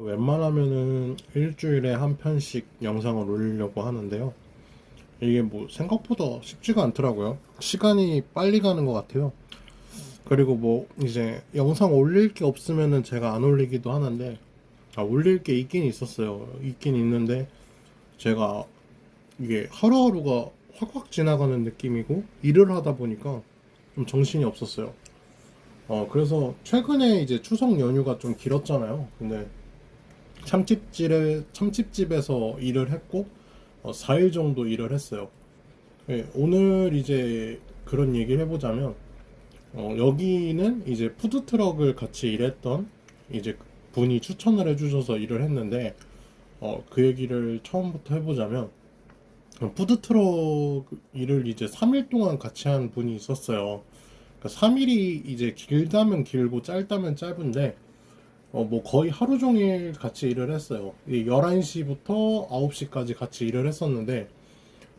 웬만하면은 일주일에 한 편씩 영상을 올리려고 하는데요. 이게 뭐 생각보다 쉽지가 않더라고요. 시간이 빨리 가는 것 같아요. 그리고 뭐 이제 영상 올릴 게 없으면은 제가 안 올리기도 하는데, 올릴 게 있긴 있었어요. 있긴 있는데 제가 이게 하루하루가 확확 지나가는 느낌이고 일을 하다 보니까 좀 정신이 없었어요. 그래서 최근에 이제 추석 연휴가 좀 길었잖아요. 근데 참치집에서 일을 했고 4일 정도 일을 했어요. 예, 오늘 이제 그런 얘기를 해보자면, 여기는 이제 푸드트럭을 같이 일했던 이제 분이 추천을 해주셔서 일을 했는데, 그 얘기를 처음부터 해보자면, 푸드트럭 일을 이제 3일 동안 같이 한 분이 있었어요. 그러니까 3일이 이제 길다면 길고 짧다면 짧은데, 뭐 거의 하루 종일 같이 일을 했어요. 11시부터 9시까지 같이 일을 했었는데,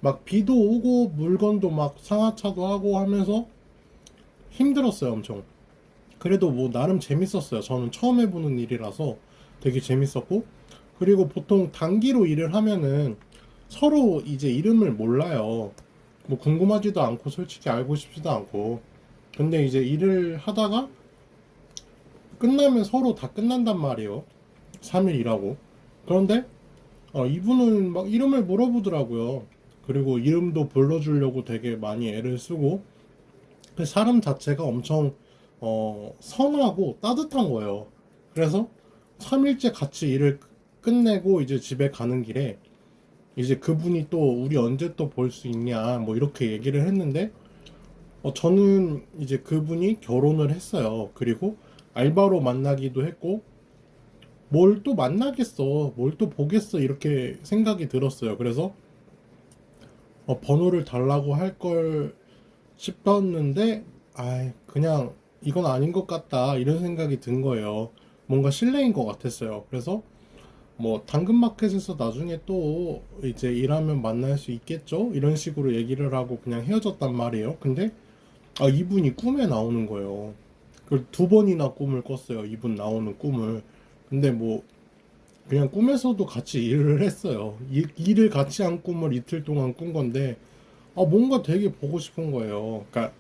막 비도 오고 물건도 막 상하차도 하고 하면서 힘들었어요, 엄청. 그래도 뭐 나름 재밌었어요. 저는 처음 해보는 일이라서 되게 재밌었고, 그리고 보통 단기로 일을 하면은 서로 이제 이름을 몰라요. 뭐 궁금하지도 않고 솔직히 알고 싶지도 않고. 근데 이제 일을 하다가 끝나면 서로 다 끝난단 말이에요. 3일 일하고. 그런데 이분은 막 이름을 물어보더라고요. 그리고 이름도 불러주려고 되게 많이 애를 쓰고, 그 사람 자체가 엄청 선하고 따뜻한 거예요. 그래서 3일째 같이 일을 끝내고 이제 집에 가는 길에 이제 그분이 또 우리 언제 또 볼 수 있냐 뭐 이렇게 얘기를 했는데, 저는 이제 그분이 결혼을 했어요. 그리고 알바로 만나기도 했고, 뭘 또 만나겠어, 뭘 또 보겠어, 이렇게 생각이 들었어요. 그래서 번호를 달라고 할 걸 싶었는데, 그냥 이건 아닌 것 같다, 이런 생각이 든 거예요. 뭔가 실례인 것 같았어요. 그래서 뭐 당근마켓에서 나중에 또 이제 일하면 만날 수 있겠죠, 이런 식으로 얘기를 하고 그냥 헤어졌단 말이에요. 근데 이분이 꿈에 나오는 거예요. 그걸 두 번이나 꿈을 꿨어요, 이분 나오는 꿈을. 근데 뭐 그냥 꿈에서도 같이 일을 했어요. 일을 같이 한 꿈을 이틀 동안 꾼 건데, 뭔가 되게 보고 싶은 거예요. 그러니까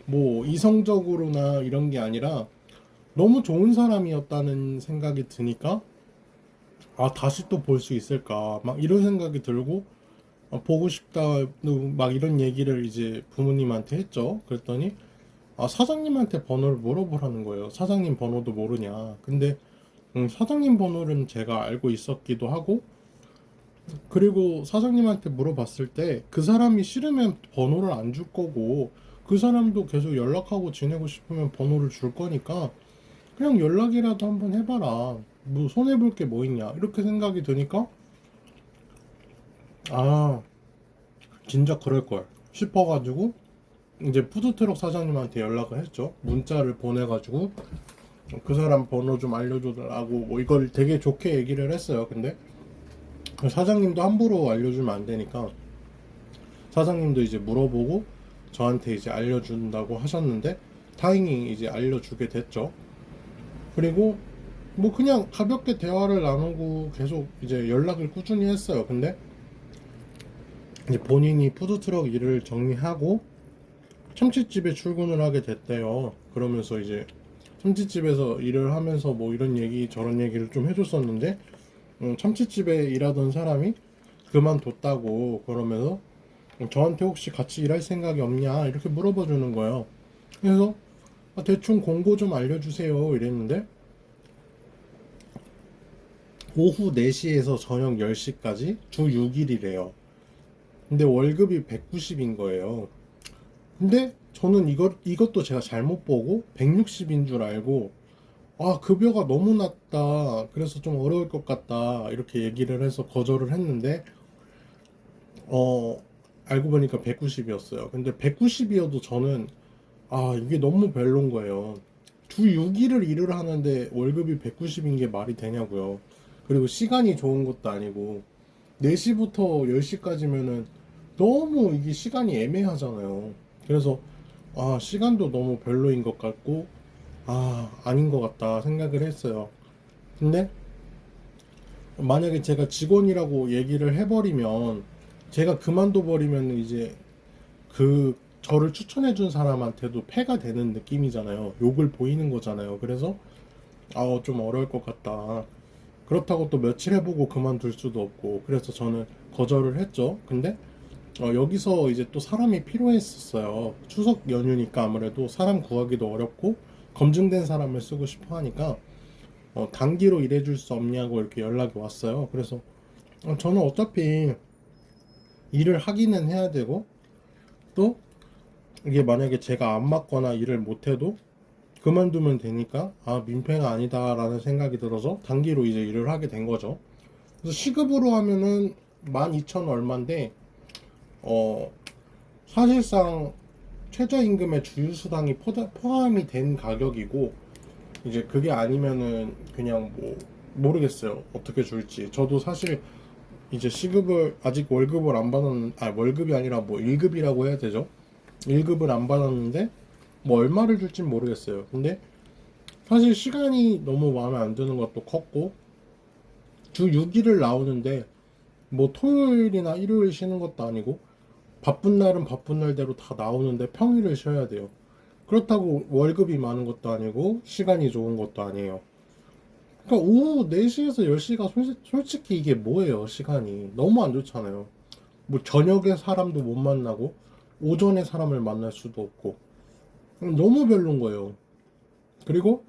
뭐 이성적으로나 이런 게 아니라 너무 좋은 사람이었다는 생각이 드니까, 다시 또 볼 수 있을까 막 이런 생각이 들고, 보고 싶다 막 이런 얘기를 이제 부모님한테 했죠. 그랬더니 사장님한테 번호를 물어보라는 거예요. 사장님 번호도 모르냐. 근데 사장님 번호는 제가 알고 있었기도 하고, 그리고 사장님한테 물어봤을 때 그 사람이 싫으면 번호를 안 줄 거고, 그 사람도 계속 연락하고 지내고 싶으면 번호를 줄 거니까 그냥 연락이라도 한번 해봐라, 뭐 손해볼 게 뭐 있냐, 이렇게 생각이 드니까, 아 진짜 그럴걸 싶어가지고 이제 푸드트럭 사장님한테 연락을 했죠. 문자를 보내가지고 그 사람 번호 좀 알려줘달라고 뭐 이걸 되게 좋게 얘기를 했어요. 근데 사장님도 함부로 알려주면 안 되니까 사장님도 이제 물어보고 저한테 이제 알려준다고 하셨는데, 다행히 이제 알려주게 됐죠. 그리고 뭐 그냥 가볍게 대화를 나누고 계속 이제 연락을 꾸준히 했어요. 근데 이제 본인이 푸드트럭 일을 정리하고 참치집에 출근을 하게 됐대요. 그러면서 이제 참치집에서 일을 하면서 뭐 이런 얘기 저런 얘기를 좀 해줬었는데, 참치집에 일하던 사람이 그만뒀다고 그러면서 저한테 혹시 같이 일할 생각이 없냐 이렇게 물어봐 주는 거예요. 그래서 대충 공고 좀 알려주세요 이랬는데, 오후 4시에서 저녁 10시까지 주 6일이래요. 근데 월급이 190인 거예요. 근데 저는 이것도 제가 잘못 보고 160인 줄 알고, 급여가 너무 낮다, 그래서 좀 어려울 것 같다, 이렇게 얘기를 해서 거절을 했는데, 어, 알고 보니까 190이었어요. 근데 190이어도 저는, 이게 너무 별론 거예요. 주 6일을 일을 하는데 월급이 190인 게 말이 되냐고요. 그리고 시간이 좋은 것도 아니고, 4시부터 10시까지면은 너무 이게 시간이 애매하잖아요. 그래서, 시간도 너무 별로인 것 같고, 아닌 것 같다 생각을 했어요. 근데 만약에 제가 직원이라고 얘기를 해버리면, 제가 그만둬 버리면 이제 그 저를 추천해준 사람한테도 패가 되는 느낌이잖아요. 욕을 보이는 거잖아요. 그래서 좀 어려울 것 같다. 그렇다고 또 며칠 해보고 그만둘 수도 없고, 그래서 저는 거절을 했죠. 근데 여기서 이제 또 사람이 필요했었어요. 추석 연휴니까 아무래도 사람 구하기도 어렵고 검증된 사람을 쓰고 싶어 하니까 단기로 일해줄 수 없냐고 이렇게 연락이 왔어요. 그래서 저는 어차피 일을 하기는 해야 되고, 또 이게 만약에 제가 안 맞거나 일을 못해도 그만두면 되니까 민폐가 아니다라는 생각이 들어서 단기로 이제 일을 하게 된 거죠. 그래서 시급으로 하면은 12,000 얼마인데 어 사실상 최저임금에 주휴수당이 포함이 된 가격이고, 이제 그게 아니면은 그냥 뭐 모르겠어요, 어떻게 줄지. 저도 사실 이제 시급을 아직 월급을 안 받았는 월급이 아니라 뭐 1급이라고 해야 되죠. 1급을 안 받았는데 뭐 얼마를 줄진 모르겠어요. 근데 사실 시간이 너무 마음에 안 드는 것도 컸고, 주 6일을 나오는데 뭐 토요일이나 일요일 쉬는 것도 아니고, 바쁜 날은 바쁜 날대로 다 나오는데 평일을 쉬어야 돼요. 그렇다고 월급이 많은 것도 아니고 시간이 좋은 것도 아니에요. 그러니까 오후 4시에서 10시가 솔직히 이게 뭐예요? 시간이 너무 안 좋잖아요. 뭐 저녁에 사람도 못 만나고 오전에 사람을 만날 수도 없고 너무 별론 거예요. 그리고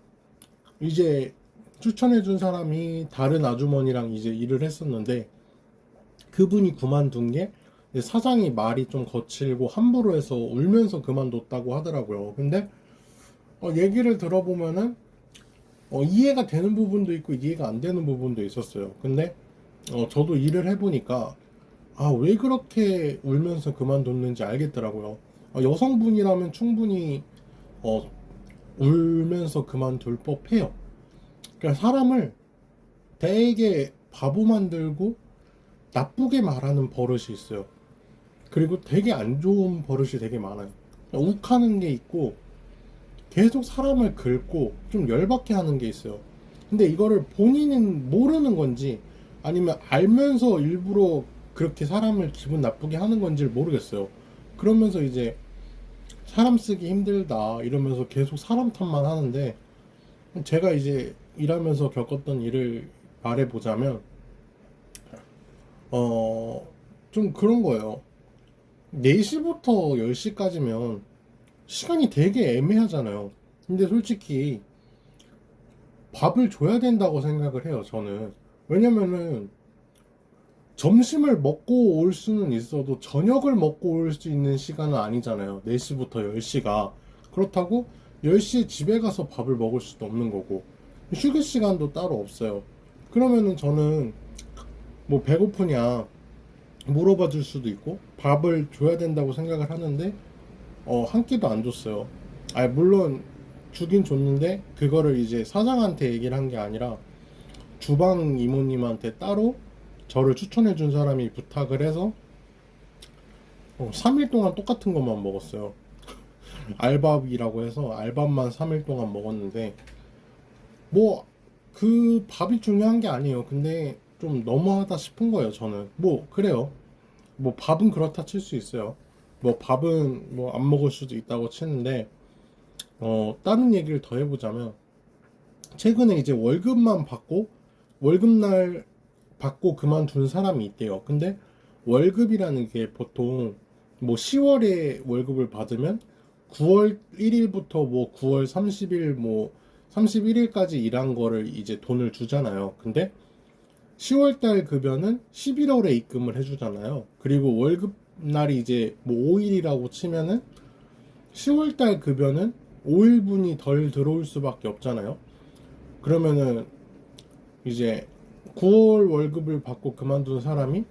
이제 추천해준 사람이 다른 아주머니랑 이제 일을 했었는데, 그분이 그만둔 게 사장이 말이 좀 거칠고 함부로 해서 울면서 그만뒀다고 하더라고요. 근데 얘기를 들어보면은 이해가 되는 부분도 있고 이해가 안 되는 부분도 있었어요. 근데 저도 일을 해보니까 왜 그렇게 울면서 그만뒀는지 알겠더라고요. 여성분이라면 충분히 어, 울면서 그만둘 법해요. 그러니까 사람을 되게 바보 만들고 나쁘게 말하는 버릇이 있어요. 그리고 되게 안 좋은 버릇이 되게 많아요. 욱하는 게 있고 계속 사람을 긁고 좀 열받게 하는 게 있어요. 근데 이거를 본인은 모르는 건지 아니면 알면서 일부러 그렇게 사람을 기분 나쁘게 하는 건지를 모르겠어요. 그러면서 이제 사람 쓰기 힘들다 이러면서 계속 사람 탓만 하는데, 제가 이제 일하면서 겪었던 일을 말해보자면 좀 그런 거예요. 4시부터 10시까지면 시간이 되게 애매하잖아요. 근데 솔직히 밥을 줘야 된다고 생각을 해요, 저는. 왜냐면은 점심을 먹고 올 수는 있어도 저녁을 먹고 올 수 있는 시간은 아니잖아요. 4시부터 10시가. 그렇다고 10시에 집에 가서 밥을 먹을 수도 없는 거고, 휴게 시간도 따로 없어요. 그러면은 저는 뭐 배고프냐 물어봐 줄 수도 있고 밥을 줘야 된다고 생각을 하는데 한 끼도 안 줬어요. 물론 주긴 줬는데 그거를 이제 사장한테 얘기를 한 게 아니라 주방 이모님한테 따로 저를 추천해 준 사람이 부탁을 해서 3일 동안 똑같은 것만 먹었어요. 알밥이라고 해서 알밥만 3일 동안 먹었는데, 뭐 그 밥이 중요한 게 아니에요. 근데 좀 너무하다 싶은 거예요, 저는. 뭐 그래요. 뭐 밥은 그렇다 칠 수 있어요. 뭐 밥은 뭐 안 먹을 수도 있다고 치는데, 다른 얘기를 더 해보자면, 최근에 이제 월급날 받고 그만둔 사람이 있대요. 근데 월급이라는 게 보통 뭐 10월에 월급을 받으면 9월 1일부터 뭐 9월 30일 뭐 31일까지 일한 거를 이제 돈을 주잖아요. 근데 10월달 급여는 11월에 입금을 해주잖아요. 그리고 월급날이 이제 뭐 5일이라고 치면은 10월달 급여는 5일분이 덜 들어올 수밖에 없잖아요. 그러면은 이제 9월 월급을 받고 그만둔 사람이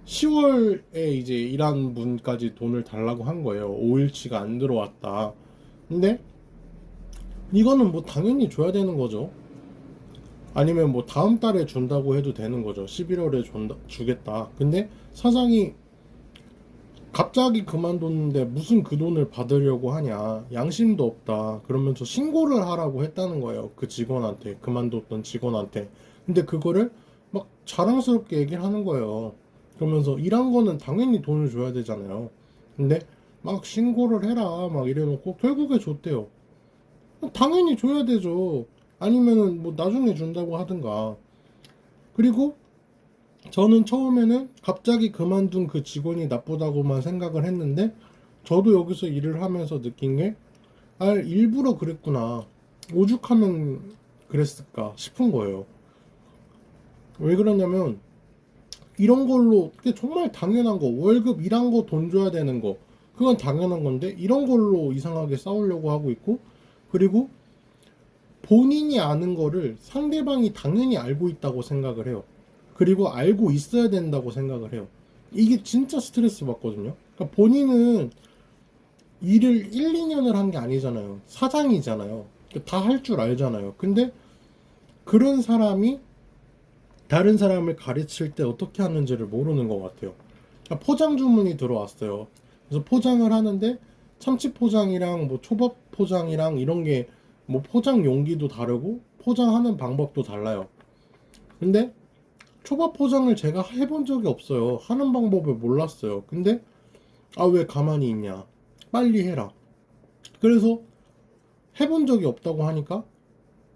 10월에 이제 일한 분까지 돈을 달라고 한 거예요. 5일치가 안 들어왔다. 근데 이거는 뭐 당연히 줘야 되는 거죠. 아니면 뭐 다음 달에 준다고 해도 되는 거죠. 11월에 주겠다. 근데 사장이 갑자기 그만뒀는데 무슨 그 돈을 받으려고 하냐. 양심도 없다. 그러면서 신고를 하라고 했다는 거예요. 그 직원한테, 그만뒀던 직원한테. 근데 그거를 막 자랑스럽게 얘기를 하는 거예요. 그러면서 일한 거는 당연히 돈을 줘야 되잖아요. 근데 막 신고를 해라 막 이래놓고 결국에 줬대요. 당연히 줘야 되죠. 아니면은 뭐 나중에 준다고 하든가. 그리고 저는 처음에는 갑자기 그만둔 그 직원이 나쁘다고만 생각을 했는데, 저도 여기서 일을 하면서 느낀 게, 아, 일부러 그랬구나. 오죽하면 그랬을까 싶은 거예요. 왜 그러냐면, 이런 걸로, 그게 정말 당연한 거, 월급 일한 거 돈 줘야 되는 거, 그건 당연한 건데, 이런 걸로 이상하게 싸우려고 하고 있고, 그리고 본인이 아는 거를 상대방이 당연히 알고 있다고 생각을 해요. 그리고 알고 있어야 된다고 생각을 해요. 이게 진짜 스트레스 받거든요. 그러니까 본인은 일을 1, 2년을 한 게 아니잖아요. 사장이잖아요. 다 할 줄 알잖아요. 근데 그런 사람이 다른 사람을 가르칠 때 어떻게 하는지를 모르는 것 같아요. 그러니까 포장 주문이 들어왔어요. 그래서 포장을 하는데 참치 포장이랑 뭐 초밥 포장이랑 이런 게 뭐 포장 용기도 다르고 포장하는 방법도 달라요. 근데 초밥 포장을 제가 해본 적이 없어요. 하는 방법을 몰랐어요. 근데 아, 왜 가만히 있냐? 빨리 해라. 그래서 해본 적이 없다고 하니까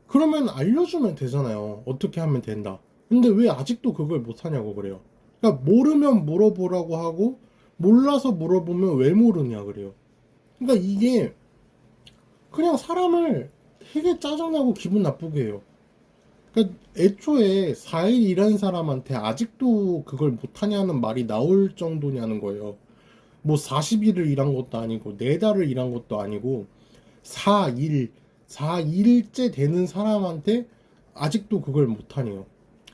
그러면 알려주면 되잖아요. 어떻게 하면 된다. 근데 왜 아직도 그걸 못하냐고 그래요. 그러니까 모르면 물어보라고 하고 몰라서 물어보면 왜 모르냐 그래요. 그러니까 이게 그냥 사람을 되게 짜증나고 기분 나쁘게 해요. 그러니까 애초에 4일 일한 사람한테 아직도 그걸 못하냐는 말이 나올 정도냐는 거예요. 뭐 40일을 일한 것도 아니고 4달을 일한 것도 아니고 4일, 4일째 되는 사람한테 아직도 그걸 못하네요.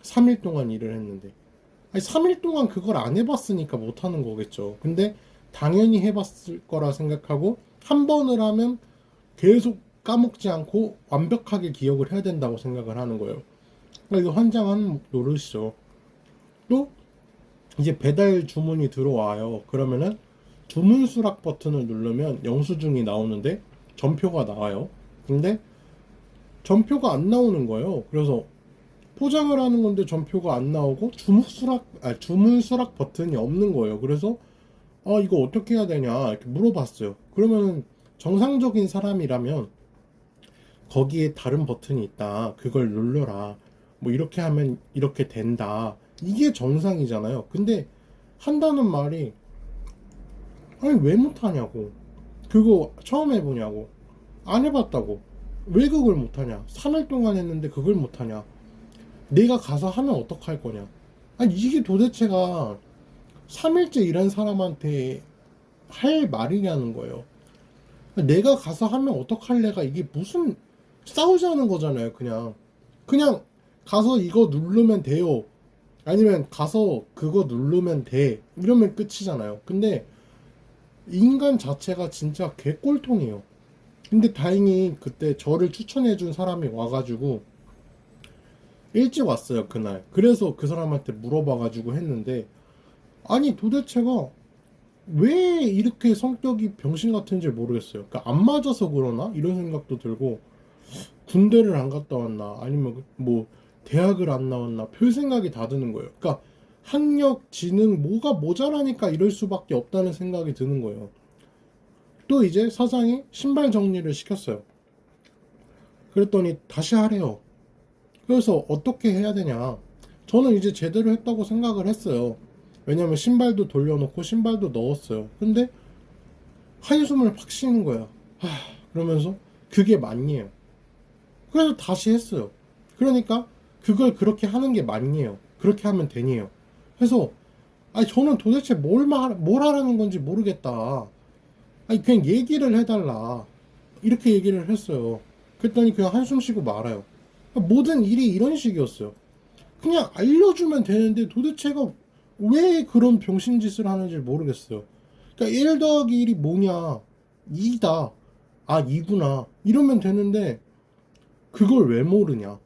3일 동안 일을 했는데. 아니, 3일 동안 그걸 안 해봤으니까 못하는 거겠죠. 근데 당연히 해봤을 거라 생각하고 한 번을 하면 계속 까먹지 않고 완벽하게 기억을 해야 된다고 생각을 하는 거예요. 그러니까 이거 환장한 노릇이죠. 또 이제 배달 주문이 들어와요. 그러면은 주문 수락 버튼을 누르면 영수증이 나오는데 전표가 나와요. 근데 전표가 안 나오는 거예요. 그래서 포장을 하는 건데 전표가 안 나오고 주문 수락 버튼이 없는 거예요. 그래서 아, 이거 어떻게 해야 되냐 이렇게 물어봤어요. 그러면은 정상적인 사람이라면 거기에 다른 버튼이 있다. 그걸 눌러라. 뭐 이렇게 하면 이렇게 된다. 이게 정상이잖아요. 근데 한다는 말이 아니 왜 못하냐고. 그거 처음 해보냐고. 안 해봤다고. 왜 그걸 못하냐. 3일 동안 했는데 그걸 못하냐. 내가 가서 하면 어떡할 거냐. 아니 이게 도대체가 3일째 일한 사람한테 할 말이냐는 거예요. 내가 가서 하면 어떡할래가 이게 무슨 싸우자는 거잖아요. 그냥 가서 이거 누르면 돼요. 아니면 가서 그거 누르면 돼. 이러면 끝이잖아요. 근데 인간 자체가 진짜 개꼴통이에요. 근데 다행히 그때 저를 추천해준 사람이 와가지고 일찍 왔어요, 그날. 그래서 그 사람한테 물어봐가지고 했는데, 아니, 도대체가 왜 이렇게 성격이 병신 같은지 모르겠어요. 그러니까 안 맞아서 그러나? 이런 생각도 들고, 군대를 안 갔다 왔나? 아니면 뭐, 대학을 안 나왔나? 별 생각이 다 드는 거예요. 그러니까 학력, 지능, 뭐가 모자라니까 이럴 수밖에 없다는 생각이 드는 거예요. 또 이제 사장이 신발 정리를 시켰어요. 그랬더니 다시 하래요. 그래서 어떻게 해야 되냐. 저는 이제 제대로 했다고 생각을 했어요. 왜냐면 신발도 돌려놓고 신발도 넣었어요. 근데 한숨을 팍 쉬는 거야. 그러면서 그게 맞니에요. 그래서 다시 했어요. 그러니까 그걸 그렇게 하는 게 맞니에요. 그렇게 하면 되니에요. 그래서 아니 저는 도대체 뭘 하라는 건지 모르겠다. 아니 그냥 얘기를 해달라. 이렇게 얘기를 했어요. 그랬더니 그냥 한숨 쉬고 말아요. 모든 일이 이런 식이었어요. 그냥 알려주면 되는데 도대체가 왜 그런 병신짓을 하는지 모르겠어요. 그러니까 1 더하기 1이 뭐냐? 2다. 아, 2구나. 이러면 되는데 그걸 왜 모르냐?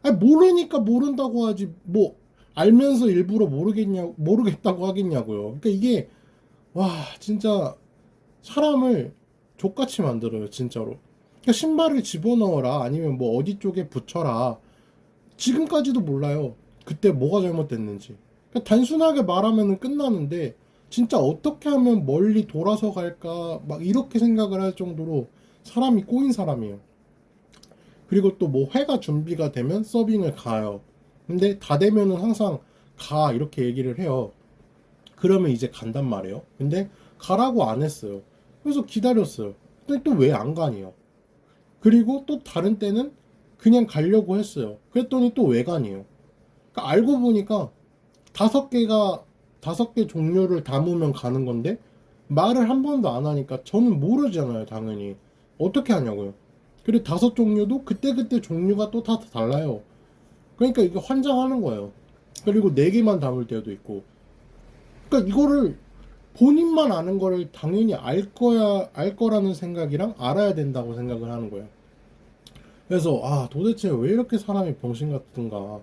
아니, 모르니까 모른다고 하지. 뭐 알면서 일부러 모르겠다고 하겠냐고요. 그러니까 이게 와, 진짜 사람을 족같이 만들어요, 진짜로. 그러니까 신발을 집어넣어라. 아니면 뭐 어디 쪽에 붙여라. 지금까지도 몰라요. 그때 뭐가 잘못됐는지. 그러니까 단순하게 말하면 끝나는데 진짜 어떻게 하면 멀리 돌아서 갈까 막 이렇게 생각을 할 정도로 사람이 꼬인 사람이에요. 그리고 또 뭐 회가 준비가 되면 서빙을 가요. 근데 다 되면은 항상 가 이렇게 얘기를 해요. 그러면 이제 간단 말이에요. 근데 가라고 안 했어요. 그래서 기다렸어요. 근데 또 왜 안 가니요? 그리고 또 다른 때는 그냥 가려고 했어요. 그랬더니 또 왜 가니요? 그러니까 알고 보니까 다섯 개가 다섯 개 종류를 담으면 가는 건데 말을 한 번도 안 하니까 저는 모르잖아요, 당연히. 어떻게 하냐고요. 그리고 다섯 종류도 그때그때 종류가 또 다 달라요. 그러니까 이게 환장하는 거예요. 그리고 네 개만 담을 때도 있고. 그러니까 이거를 본인만 아는 거를 당연히 알 거라는 생각이랑 알아야 된다고 생각을 하는 거예요. 그래서 아, 도대체 왜 이렇게 사람이 병신 같은가.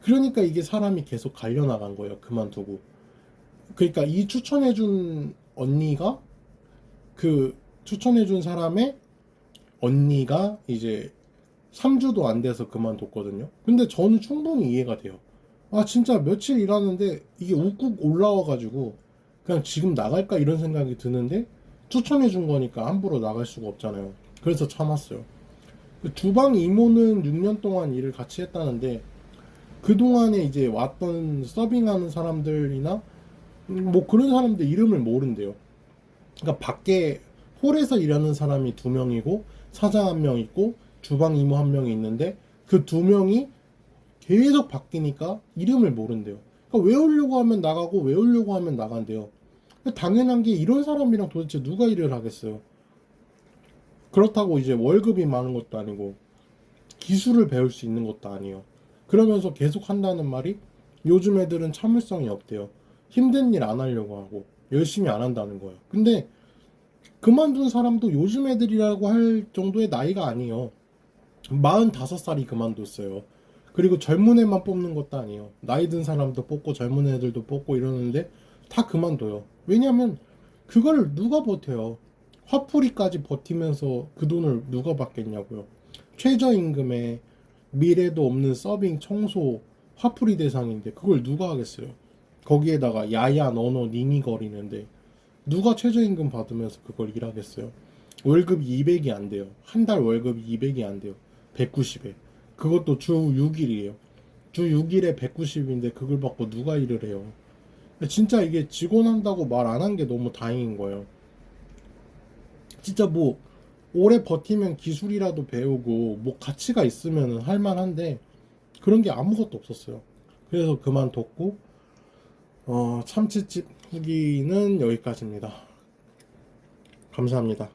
그러니까 이게 사람이 계속 갈려나간 거예요. 그만두고. 그러니까 이 추천해준 언니가 그 추천해준 사람의 언니가 이제 3주도 안 돼서 그만뒀거든요. 근데 저는 충분히 이해가 돼요. 아, 진짜 며칠 일하는데 이게 욱욱 올라와가지고 그냥 지금 나갈까 이런 생각이 드는데 추천해준 거니까 함부로 나갈 수가 없잖아요. 그래서 참았어요. 그 주방 이모는 6년 동안 일을 같이 했다는데 그동안에 이제 왔던 서빙하는 사람들이나 뭐 그런 사람들 이름을 모른대요. 그러니까 밖에 홀에서 일하는 사람이 2명이고 사장 1명 있고 주방 이모 1명이 있는데 그 2명이 계속 바뀌니까 이름을 모른대요. 그러니까 외우려고 하면 나가고 외우려고 하면 나간대요. 당연한 게 이런 사람이랑 도대체 누가 일을 하겠어요. 그렇다고 이제 월급이 많은 것도 아니고 기술을 배울 수 있는 것도 아니에요. 그러면서 계속 한다는 말이 요즘 애들은 참을성이 없대요. 힘든 일 안 하려고 하고 열심히 안 한다는 거예요. 근데 그만둔 사람도 요즘 애들이라고 할 정도의 나이가 아니에요. 45살이 그만뒀어요. 그리고 젊은 애만 뽑는 것도 아니에요. 나이 든 사람도 뽑고 젊은 애들도 뽑고 이러는데 다 그만둬요. 왜냐면 그걸 누가 버텨요. 화풀이까지 버티면서 그 돈을 누가 받겠냐고요. 최저임금에 미래도 없는 서빙, 청소, 화풀이 대상인데 그걸 누가 하겠어요. 거기에다가 야야 너너 니니 거리는데 누가 최저임금 받으면서 그걸 일하겠어요. 월급이 200이 안 돼요. 한 달 월급이 200이 안 돼요. 190에. 그것도 주 6일이에요. 주 6일에 190인데 그걸 받고 누가 일을 해요. 진짜 이게 직원 한다고 말 안 한 게 너무 다행인 거예요. 진짜 뭐 오래 버티면 기술이라도 배우고 뭐 가치가 있으면 할만한데 그런 게 아무것도 없었어요. 그래서 그만뒀고 참치집 후기는 여기까지입니다. 감사합니다.